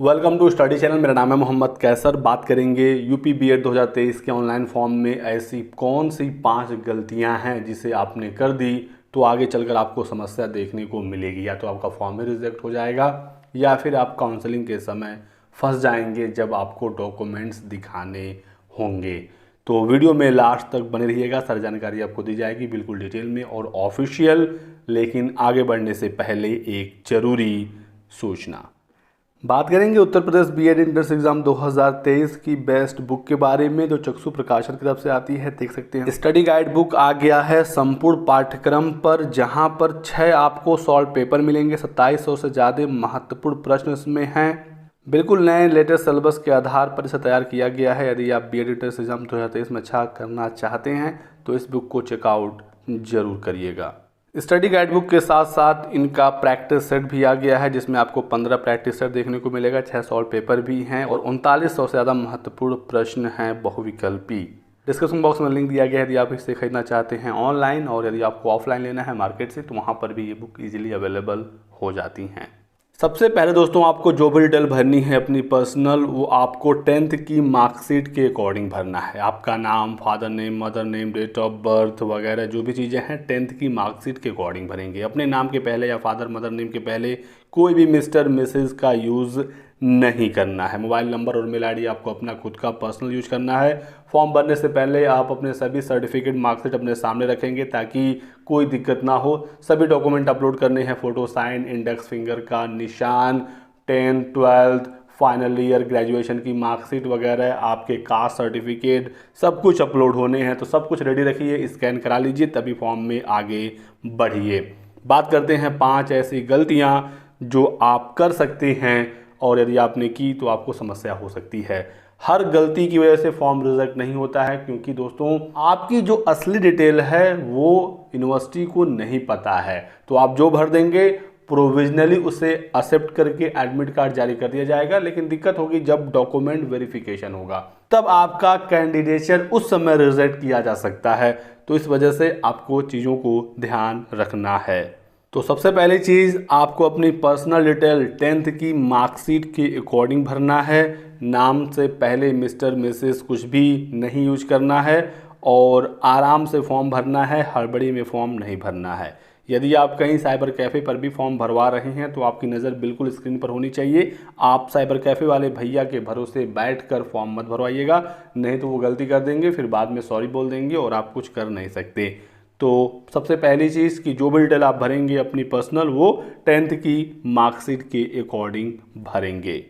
Welcome to study channel. मेरा नाम है मोहम्मद कैसर। बात करेंगे यूपी बीएड 2023 के ऑनलाइन फॉर्म में ऐसी कौन सी 5 गलतियां हैं जिसे आपने कर दी तो आगे चलकर आपको समस्या देखने को मिलेगी। या तो आपका फॉर्म ही रिजेक्ट हो जाएगा या फिर आप काउंसलिंग के समय फंस जाएंगे जब आपको डॉक्यूमेंट्स दिखाने होंगे। तो वीडियो में लास्ट तक बने रहिएगा, सारी जानकारी आपको दी जाएगी बिल्कुल डिटेल में और ऑफिशियल। लेकिन आगे बढ़ने से पहले एक ज़रूरी सूचना। बात करेंगे Uttar Pradesh BEd entrance exam 2023 की बेस्ट बुक के बारे में जो चक्षु प्रकाशन की तरफ से आती है। देख सकते हैं स्टडी गाइड बुक आ गया है संपूर्ण पाठ्यक्रम पर, जहां पर 6 आपको सॉल्व पेपर मिलेंगे। 2700 से ज़्यादा महत्वपूर्ण प्रश्न इसमें हैं। बिल्कुल नए लेटेस्ट सिलेबस के आधार पर इसे तैयार किया गया है। यदि आप बीएड एंट्रेंस एग्जाम 2023 में अच्छा करना चाहते हैं तो इस बुक को चेकआउट जरूर करिएगा। स्टडी गाइड बुक के साथ साथ इनका प्रैक्टिस सेट भी आ गया है, जिसमें आपको 15 प्रैक्टिस सेट देखने को मिलेगा। 6 सॉल्व पेपर भी हैं और 3900 से ज़्यादा महत्वपूर्ण प्रश्न हैं बहुविकल्पी। डिस्क्रिप्शन बॉक्स में लिंक दिया गया है यदि आप इसे खरीदना चाहते हैं ऑनलाइन, और यदि आपको ऑफलाइन लेना है मार्केट से तो वहाँ पर भी ये बुक ईजिली अवेलेबल हो जाती हैं। सबसे पहले दोस्तों आपको जो भी डिटेल भरनी है अपनी पर्सनल, वो आपको 10th की मार्कशीट के अकॉर्डिंग भरना है। आपका नाम, father name, mother name, date of birth वगैरह जो भी चीज़ें हैं 10th की मार्कशीट के अकॉर्डिंग भरेंगे। अपने नाम के पहले या फादर मदर नेम के पहले कोई भी मिस्टर मिसेज का यूज़ नहीं करना है। मोबाइल नंबर और मेल आईडी आपको अपना खुद का पर्सनल यूज करना है। फॉर्म भरने से पहले आप अपने सभी सर्टिफिकेट मार्कशीट अपने सामने रखेंगे ताकि कोई दिक्कत ना हो। सभी डॉक्यूमेंट अपलोड करने हैं, फोटो, साइन, इंडेक्स फिंगर का निशान, 10th, 12th, final year, graduation की मार्कशीट वगैरह, आपके कास्ट सर्टिफिकेट, सब कुछ अपलोड होने हैं। तो सब कुछ रेडी रखिए, स्कैन करा लीजिए, तभी फॉर्म में आगे बढ़िए। बात करते हैं 5 ऐसी गलतियां जो आप कर सकते हैं और यदि आपने की तो आपको समस्या हो सकती है। हर गलती की वजह से फॉर्म रिजेक्ट नहीं होता है, क्योंकि दोस्तों आपकी जो असली डिटेल है वो यूनिवर्सिटी को नहीं पता है। तो आप जो भर देंगे प्रोविजनली उसे एक्सेप्ट करके एडमिट कार्ड जारी कर दिया जाएगा। लेकिन दिक्कत होगी जब डॉक्यूमेंट वेरिफिकेशन होगा, तब आपका कैंडिडेचर उस समय रिजेक्ट किया जा सकता है। तो इस वजह से आपको चीज़ों को ध्यान रखना है। तो सबसे पहली चीज़ आपको अपनी पर्सनल डिटेल 10th की मार्कशीट के अकॉर्डिंग भरना है। नाम से पहले मिस्टर मिसेस कुछ भी नहीं यूज करना है और आराम से फॉर्म भरना है, हड़बड़ी में फॉर्म नहीं भरना है। यदि आप कहीं साइबर कैफ़े पर भी फॉर्म भरवा रहे हैं तो आपकी नज़र बिल्कुल स्क्रीन पर होनी चाहिए। आप साइबर कैफ़े वाले भैया के भरोसे बैठकर फॉर्म मत भरवाइएगा, नहीं तो वो गलती कर देंगे, फिर बाद में सॉरी बोल देंगे और आप कुछ कर नहीं सकते। तो सबसे पहली चीज़ कि जो भी डिटेल आप भरेंगे अपनी पर्सनल, वो 10th की मार्कशीट के अकॉर्डिंग भरेंगे।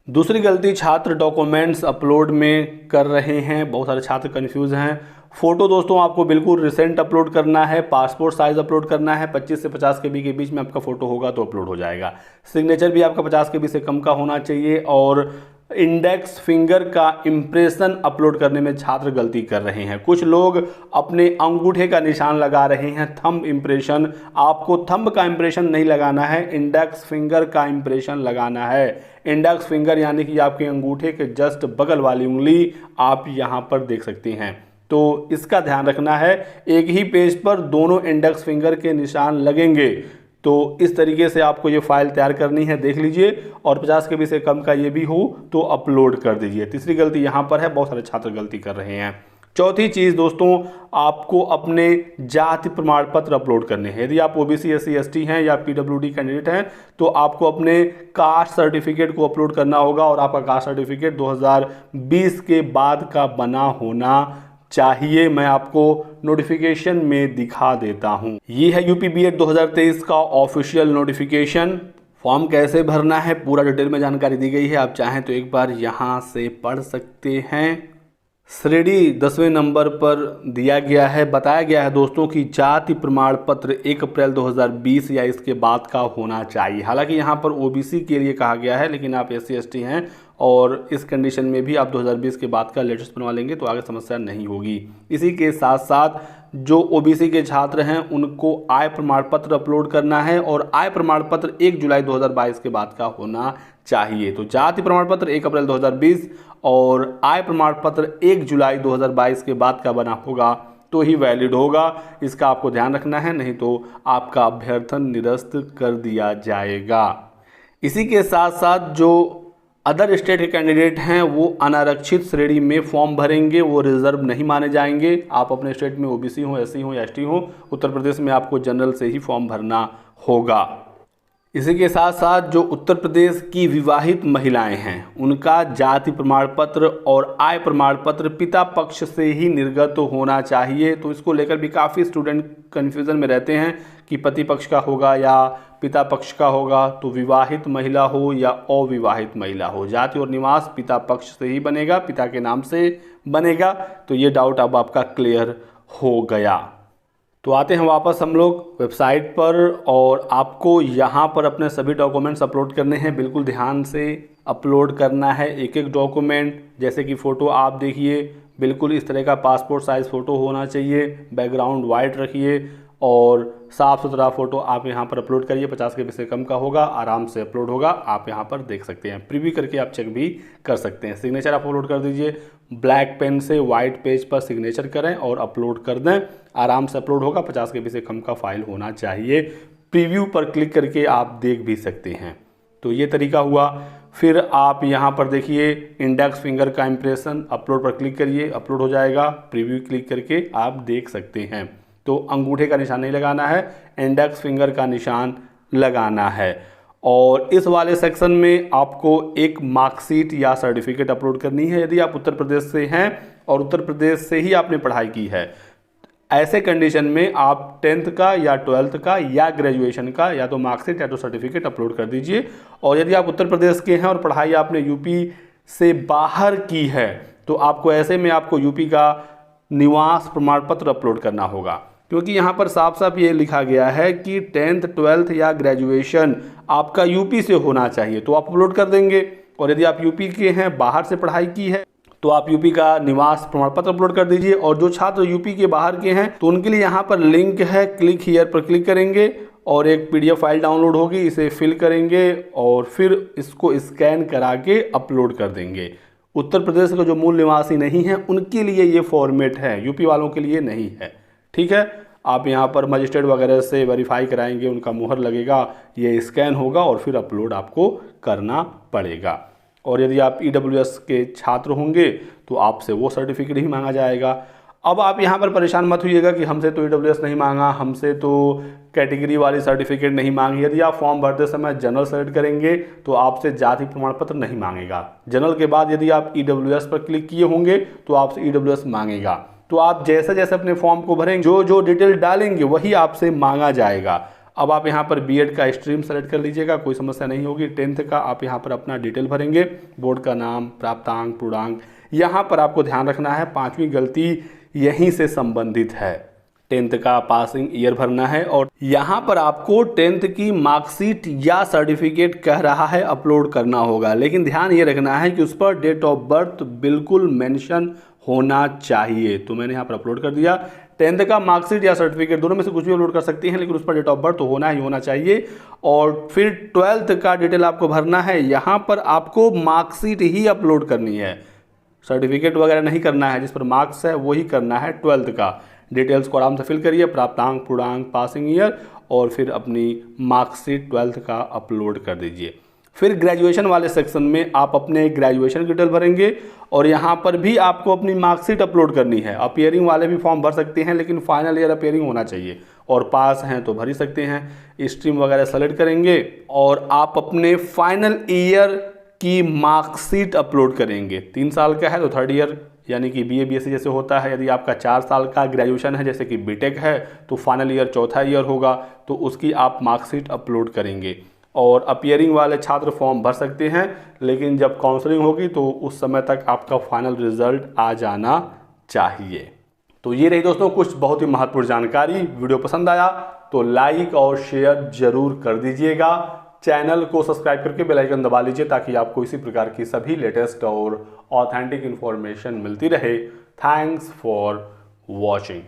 दूसरी गलती, छात्र डॉक्यूमेंट्स अपलोड में कर रहे हैं। बहुत सारे छात्र कंफ्यूज हैं। फ़ोटो दोस्तों आपको बिल्कुल रिसेंट अपलोड करना है, पासपोर्ट साइज़ अपलोड करना है। 25 से 50 KB के बीच में आपका फ़ोटो होगा तो अपलोड हो जाएगा। सिग्नेचर भी आपका 50 KB से कम का होना चाहिए। और इंडेक्स फिंगर का इम्प्रेशन अपलोड करने में छात्र गलती कर रहे हैं। कुछ लोग अपने अंगूठे का निशान लगा रहे हैं, थंब इम्प्रेशन। आपको थंब का इम्प्रेशन नहीं लगाना है, इंडेक्स फिंगर का इम्प्रेशन लगाना है। इंडेक्स फिंगर यानी कि आपके अंगूठे के जस्ट बगल वाली उंगली आप यहाँ पर देख सकते हैं। तो इसका ध्यान रखना है, एक ही पेज पर दोनों इंडेक्स फिंगर के निशान लगेंगे। तो इस तरीके से आपको ये फाइल तैयार करनी है, देख लीजिए। और 50 KB से कम का ये भी हो तो अपलोड कर दीजिए। तीसरी गलती यहाँ पर है, बहुत सारे छात्र गलती कर रहे हैं। चौथी चीज़ दोस्तों, आपको अपने जाति प्रमाण पत्र अपलोड करने हैं। यदि आप OBC SC ST हैं या PWD कैंडिडेट हैं तो आपको अपने कास्ट सर्टिफिकेट को अपलोड करना होगा और आपका कास्ट सर्टिफिकेट 2020 के बाद का बना होना चाहिए। मैं आपको नोटिफिकेशन में दिखा देता हूं। ये है यूपी बीएड 2023 का ऑफिशियल नोटिफिकेशन। फॉर्म कैसे भरना है पूरा डिटेल में जानकारी दी गई है, आप चाहें तो एक बार यहां से पढ़ सकते हैं। श्रेणी 10वें नंबर पर दिया गया है। बताया गया है दोस्तों कि जाति प्रमाण पत्र 1 अप्रैल 2020 या इसके बाद का होना चाहिए। हालांकि यहाँ पर OBC के लिए कहा गया है, लेकिन आप SC ST हैं और इस कंडीशन में भी आप 2020 के बाद का लेटेस्ट बनवा लेंगे तो आगे समस्या नहीं होगी। इसी के साथ साथ जो OBC के छात्र हैं उनको आय प्रमाण पत्र अपलोड करना है और आय प्रमाण पत्र 1 जुलाई 2022 के बाद का होना चाहिए। तो जाति प्रमाण पत्र 1 अप्रैल 2020 और आय प्रमाण पत्र 1 जुलाई 2022 के बाद का बना होगा तो ही वैलिड होगा। इसका आपको ध्यान रखना है, नहीं तो आपका अभ्यर्थन निरस्त कर दिया जाएगा। इसी के साथ साथ जो अदर स्टेट के कैंडिडेट हैं वो अनारक्षित श्रेणी में फॉर्म भरेंगे, वो रिजर्व नहीं माने जाएंगे। आप अपने स्टेट में ओबीसी हो, एससी हो या एसटी हो, उत्तर प्रदेश में आपको जनरल से ही फॉर्म भरना होगा। इसी के साथ साथ जो उत्तर प्रदेश की विवाहित महिलाएं हैं उनका जाति प्रमाण पत्र और आय प्रमाण पत्र पिता पक्ष से ही निर्गत होना चाहिए। तो इसको लेकर भी काफ़ी स्टूडेंट कन्फ्यूज़न में रहते हैं कि पति पक्ष का होगा या पिता पक्ष का होगा। तो विवाहित महिला हो या अविवाहित महिला हो, जाति और निवास पिता पक्ष से ही बनेगा, पिता के नाम से बनेगा। तो ये डाउट अब आपका क्लियर हो गया। तो आते हैं वापस हम लोग वेबसाइट पर और आपको यहाँ पर अपने सभी डॉक्यूमेंट्स अपलोड करने हैं। बिल्कुल ध्यान से अपलोड करना है एक एक डॉक्यूमेंट। जैसे कि फ़ोटो आप देखिए, बिल्कुल इस तरह का पासपोर्ट साइज़ फ़ोटो होना चाहिए, बैकग्राउंड वाइट रखिए और साफ़ सुथरा फ़ोटो आप यहाँ पर अपलोड करिए। 50 KB से कम का होगा, आराम से अपलोड होगा, आप यहाँ पर देख सकते हैं। प्रीव्यू करके आप चेक भी कर सकते हैं। सिग्नेचर आप अपलोड कर दीजिए, ब्लैक पेन से वाइट पेज पर सिग्नेचर करें और अपलोड कर दें, आराम से अपलोड होगा। 50 KB से कम का फाइल होना चाहिए। प्रीव्यू पर क्लिक करके आप देख भी सकते हैं। तो ये तरीका हुआ। फिर आप यहाँ पर देखिए इंडेक्स फिंगर का इम्प्रेशन, अपलोड पर क्लिक करिए, अपलोड हो जाएगा। प्रीव्यू क्लिक करके आप देख सकते हैं। तो अंगूठे का निशान नहीं लगाना है, इंडेक्स फिंगर का निशान लगाना है। और इस वाले सेक्शन में आपको एक मार्कशीट या सर्टिफिकेट अपलोड करनी है यदि आप उत्तर प्रदेश से हैं और उत्तर प्रदेश से ही आपने पढ़ाई की है। ऐसे कंडीशन में आप 10th का या 12th का या ग्रेजुएशन का या तो मार्कशीट या तो सर्टिफिकेट अपलोड कर दीजिए। और यदि आप उत्तर प्रदेश के हैं और पढ़ाई आपने यूपी से बाहर की है तो आपको ऐसे में आपको यूपी का निवास प्रमाण पत्र अपलोड करना होगा, क्योंकि यहाँ पर साफ साफ ये लिखा गया है कि 10th 12th या ग्रेजुएशन आपका यूपी से होना चाहिए। तो आप अपलोड कर देंगे। और यदि आप यूपी के हैं, बाहर से पढ़ाई की है, तो आप यूपी का निवास प्रमाण पत्र अपलोड कर दीजिए। और जो छात्र यूपी के बाहर के हैं तो उनके लिए यहाँ पर लिंक है, क्लिक हियर पर क्लिक करेंगे और एक PDF फाइल डाउनलोड होगी, इसे फिल करेंगे और फिर इसको स्कैन करा के अपलोड कर देंगे। उत्तर प्रदेश का जो मूल निवासी नहीं है उनके लिए ये फॉर्मेट है, यूपी वालों के लिए नहीं है। ठीक है, आप यहाँ पर मजिस्ट्रेट वगैरह से वेरीफाई कराएंगे, उनका मुहर लगेगा, ये स्कैन होगा और फिर अपलोड आपको करना पड़ेगा। और यदि आप EWS के छात्र होंगे तो आपसे वो सर्टिफिकेट ही मांगा जाएगा। अब आप यहाँ पर परेशान मत होइएगा कि हमसे तो EWS नहीं मांगा, हमसे तो कैटेगरी वाली सर्टिफिकेट नहीं मांगी। यदि आप फॉर्म भरते समय जनरल सेलेक्ट करेंगे तो आपसे जाति प्रमाण पत्र नहीं मांगेगा। जनरल के बाद यदि आप EWS पर क्लिक किए होंगे तो आपसे EWS मांगेगा। तो आप जैसे जैसे अपने फॉर्म को भरेंगे, जो जो डिटेल डालेंगे वही आपसे मांगा जाएगा। अब आप यहाँ पर बीएड का स्ट्रीम सेलेक्ट कर लीजिएगा, कोई समस्या नहीं होगी। 10th का आप यहाँ पर अपना डिटेल भरेंगे, बोर्ड का नाम, प्राप्तांक, पूर्णांक। यहाँ पर आपको ध्यान रखना है 5वीं गलती यहीं से संबंधित है। 10th का पासिंग ईयर भरना है और यहाँ पर आपको 10th की मार्कशीट या सर्टिफिकेट कह रहा है अपलोड करना होगा, लेकिन ध्यान ये रखना है कि उस पर डेट ऑफ बर्थ बिल्कुल मेंशन होना चाहिए। तो मैंने यहाँ पर अपलोड कर दिया। 10th का मार्कशीट या सर्टिफिकेट दोनों में से कुछ भी अपलोड कर सकते हैं, लेकिन उस पर डेट ऑफ बर्थ तो होना ही होना चाहिए। और फिर 12th का डिटेल आपको भरना है, यहाँ पर आपको मार्कशीट ही अपलोड करनी है, सर्टिफिकेट वगैरह नहीं करना है। जिस पर मार्क्स है वही करना है। 12th का डिटेल्स को आराम से फिल करिए, प्राप्तांक, पूर्णांक, पासिंग ईयर और फिर अपनी मार्कशीट 12th का अपलोड कर दीजिए। फिर ग्रेजुएशन वाले सेक्शन में आप अपने ग्रेजुएशन की डिटेल भरेंगे और यहाँ पर भी आपको अपनी मार्कशीट अपलोड करनी है। अपीयरिंग वाले भी फॉर्म भर सकते हैं, लेकिन फाइनल ईयर अपीयरिंग होना चाहिए और पास हैं तो भर ही सकते हैं। स्ट्रीम वगैरह सेलेक्ट करेंगे और आप अपने फाइनल ईयर की मार्कशीट अपलोड करेंगे। 3 साल का है तो 3rd ईयर यानी कि BA BSc जैसे होता है। यदि आपका 4 साल का ग्रेजुएशन है जैसे कि बीटेक है तो फाइनल ईयर 4था ईयर होगा, तो उसकी आप मार्कशीट अपलोड करेंगे। और अपीयरिंग वाले छात्र फॉर्म भर सकते हैं, लेकिन जब काउंसलिंग होगी तो उस समय तक आपका फाइनल रिजल्ट आ जाना चाहिए। तो ये रही दोस्तों कुछ बहुत ही महत्वपूर्ण जानकारी। वीडियो पसंद आया तो लाइक और शेयर जरूर कर दीजिएगा। चैनल को सब्सक्राइब करके बेल आइकन दबा लीजिए ताकि आपको इसी प्रकार की सभी लेटेस्ट और ऑथेंटिक इन्फॉर्मेशन मिलती रहे। Thanks for watching.